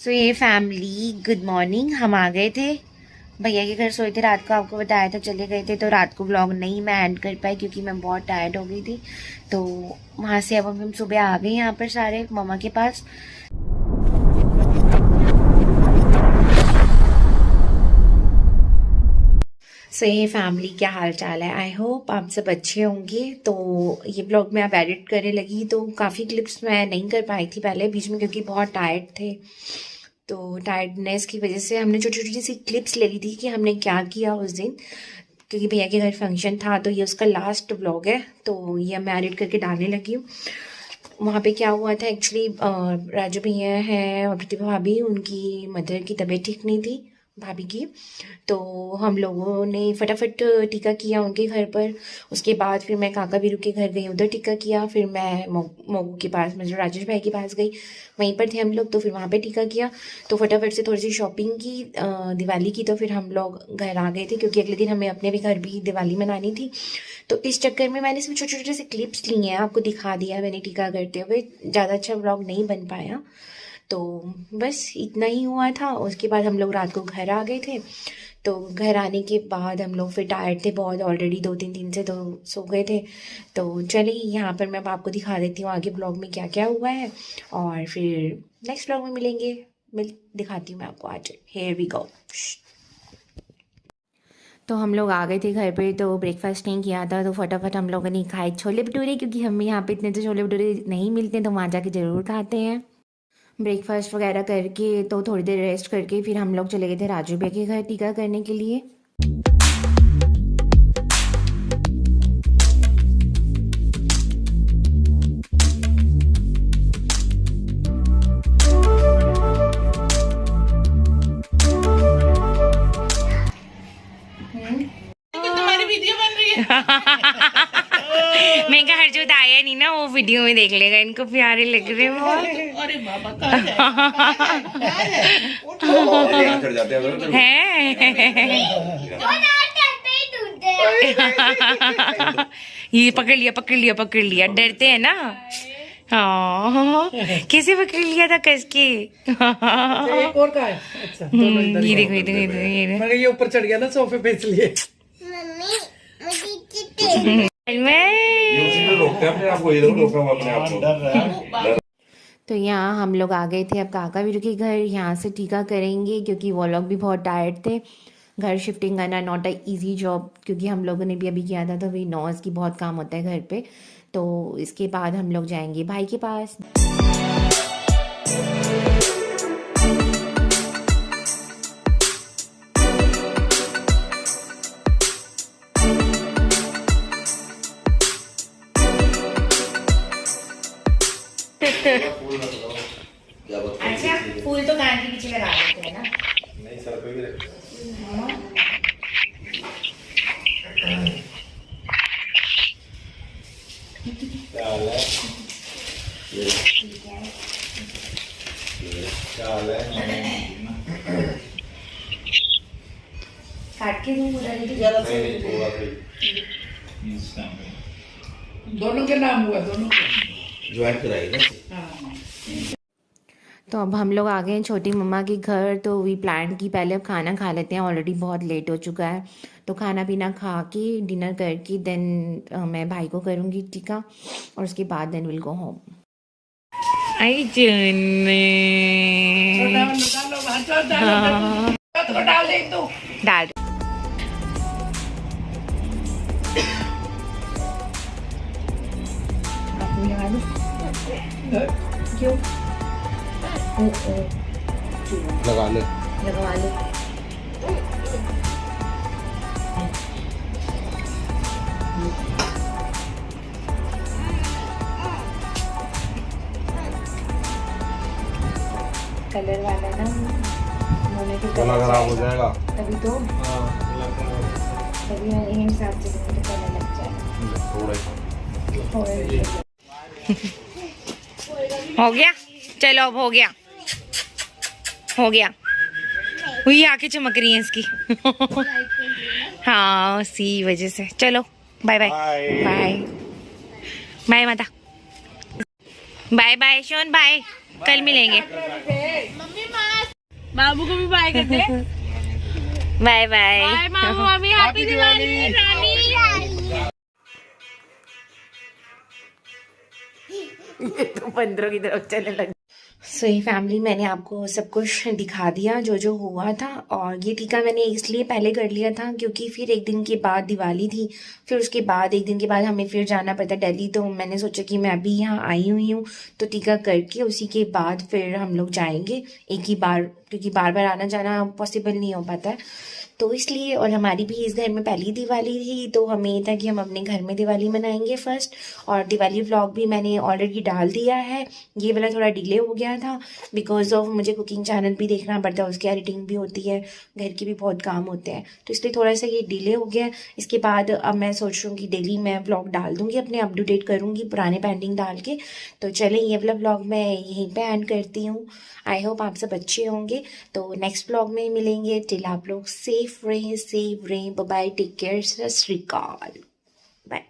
सो ये family good morning. हम आ गए थे भैया के घर, सोए थे रात को, आपको बताया था, चले गए थे। तो रात को व्लॉग नहीं मैं एंड कर पाई क्योंकि मैं बहुत टायर्ड हो गई थी। तो वहाँ से अब हम सुबह आ गए यहाँ पर सारे मम्मा के पास। सो ये फैमिली क्या हाल चाल है, आई होप आप सब अच्छे होंगे। तो ये ब्लॉग मैं अब एडिट करने लगी तो काफ़ी क्लिप्स मैं नहीं कर पाई थी पहले बीच में क्योंकि बहुत टायर्ड थे। तो टायर्डनेस की वजह से हमने छोटी छोटी सी क्लिप्स ले ली थी कि हमने क्या किया उस दिन, क्योंकि भैया के घर फंक्शन था। तो ये उसका लास्ट ब्लॉग है, तो ये मैं एडिट करके डालने लगी हूँ। वहाँ पे क्या हुआ था एक्चुअली, राजू भैया हैं और प्रतिभा भाभी, उनकी मदर की तबीयत ठीक नहीं थी भाभी की। तो हम लोगों ने फटाफट टीका किया उनके घर पर। उसके बाद फिर मैं काका वीरू के घर गई, उधर टीका किया। फिर मैं मोगू के पास, मतलब राजेश भाई के पास गई, वहीं पर थे हम लोग। तो फिर वहाँ पे टीका किया। तो फटाफट से थोड़ी सी शॉपिंग की दिवाली की। तो फिर हम लोग घर आ गए थे क्योंकि अगले दिन हमें अपने भी घर भी दिवाली मनानी थी। तो इस चक्कर में मैंने इसमें छोटे छोटे से क्लिप्स लिए हैं, आपको दिखा दिया मैंने टीका करते हुए। ज़्यादा अच्छा व्लॉग नहीं बन पाया। तो बस इतना ही हुआ था। उसके बाद हम लोग रात को घर आ गए थे। तो घर आने के बाद हम लोग फिर टायर्ड थे बहुत ऑलरेडी, 2-3 दिन से, तो सो गए थे। तो चलिए यहाँ पर मैं आपको दिखा देती हूँ आगे ब्लॉग में क्या क्या हुआ है, और फिर नेक्स्ट ब्लॉग में मिलेंगे। दिखाती हूँ मैं आपको आज। Here we go. तो हम लोग आ गए थे घर पे, तो ब्रेकफास्ट नहीं किया था। तो फटाफट हम लोगों ने खाए छोले भटूरे, क्योंकि हमें यहाँ पे इतने तो छोले भटूरे नहीं मिलते, तो वहाँ जाके ज़रूर खाते हैं। ब्रेकफास्ट वगैरह करके तो थोड़ी देर रेस्ट करके फिर हम लोग चले गए थे राजू भैया के घर टीका करने के लिए। तुम्हारी वीडियो बन रही है। मैं कहा हरजोत आया नहीं ना, वो वीडियो में देख लेगा, इनको प्यारे लग रहे हैं बहुत। अरे बाबा कहाँ है। ये पकड़ लिया पकड़ लिया पकड़ लिया, डरते हैं ना। हाँ कैसे पकड़ लिया था कस के। एक और का है। अच्छा ये देखो ये देखो ये देखो, मैं ये ऊपर चढ़ गया ना सोफे पे इसलिए। तो यहाँ हम लोग आ गए थे अब काका वीरू के घर। यहाँ से टीका करेंगे क्योंकि वो लोग भी बहुत टायर्ड थे। घर शिफ्टिंग करना नॉट अ इजी जॉब, क्योंकि हम लोगों ने भी अभी किया था। तो वी नो इसकी बहुत काम होता है घर पे। तो इसके बाद हम लोग जाएंगे भाई के पास। अच्छा फूल तो कान के पीछे लगा देते हैं ना। नहीं सर पे भी रखते काट के दूँ पूरा दोनों के नाम हुआ, दोनों के ज्वाइन कराएगा। तो अब हम लोग आ गए हैं छोटी मम्मा के घर। तो वी प्लान की पहले अब खाना खा लेते हैं, ऑलरेडी बहुत लेट हो चुका है। तो खाना पीना खा के डिनर करके देन मैं भाई को करूँगी टीका, और उसके बाद देन विल गो होम। आई डाल दे तू। डाल क्यों लगा ले, लगवा लो। कलर वाला ना उन्होंने तो गला खराब हो जाएगा। तभी तो तभी मैं यही हिसाब से मुझे कलर लग जाए। हो गया, चलो अब हो गया, हो गया। वही आंखें चमक रही हैं इसकी। हाँ उसी वजह से। चलो बाय बाय बाय बाय माता, बाय बाय शोन, बाय, कल मिलेंगे। मम्मी बाबू को भी बाय करते। Bye bye. बाय मामू मामी, हैप्पी दिवाली रानी। ये तो 15 की तरफ चलने लगी। सो ये फैमिली, मैंने आपको सब कुछ दिखा दिया जो जो हुआ था। और ये टीका मैंने इसलिए पहले कर लिया था क्योंकि फिर एक दिन के बाद दिवाली थी, फिर उसके बाद एक दिन के बाद हमें फिर जाना पड़ता दिल्ली। तो मैंने सोचा कि मैं अभी यहाँ आई हुई हूँ तो टीका करके उसी के बाद फिर हम लोग जाएंगे एक ही बार, क्योंकि बार बार आना जाना पॉसिबल नहीं हो पाता है। तो इसलिए, और हमारी भी इस घर में पहली दिवाली थी तो हमें ये था कि हम अपने घर में दिवाली मनाएंगे फर्स्ट। और दिवाली व्लॉग भी मैंने ऑलरेडी डाल दिया है। ये वाला थोड़ा डिले हो गया था बिकॉज ऑफ मुझे कुकिंग चैनल भी देखना पड़ता है, उसकी एडिटिंग भी होती है, घर के भी बहुत काम होते हैं, तो इसलिए थोड़ा सा ये डिले हो गया। इसके बाद अब मैं सोच रही हूँ कि डेली मैं व्लॉग डाल दूँगी, अपने अप टू डेट करूँगी पुराने पेंडिंग डाल के। तो चलें, ये वाला व्लॉग मैं यहीं पर एंड करती हूँ। आई होप आप सब अच्छे होंगे। तो नेक्स्ट व्लॉग में मिलेंगे। टिल आप लोग सेफ रहें, बाय, टेक केयर, सत श्री अकाल, बाय।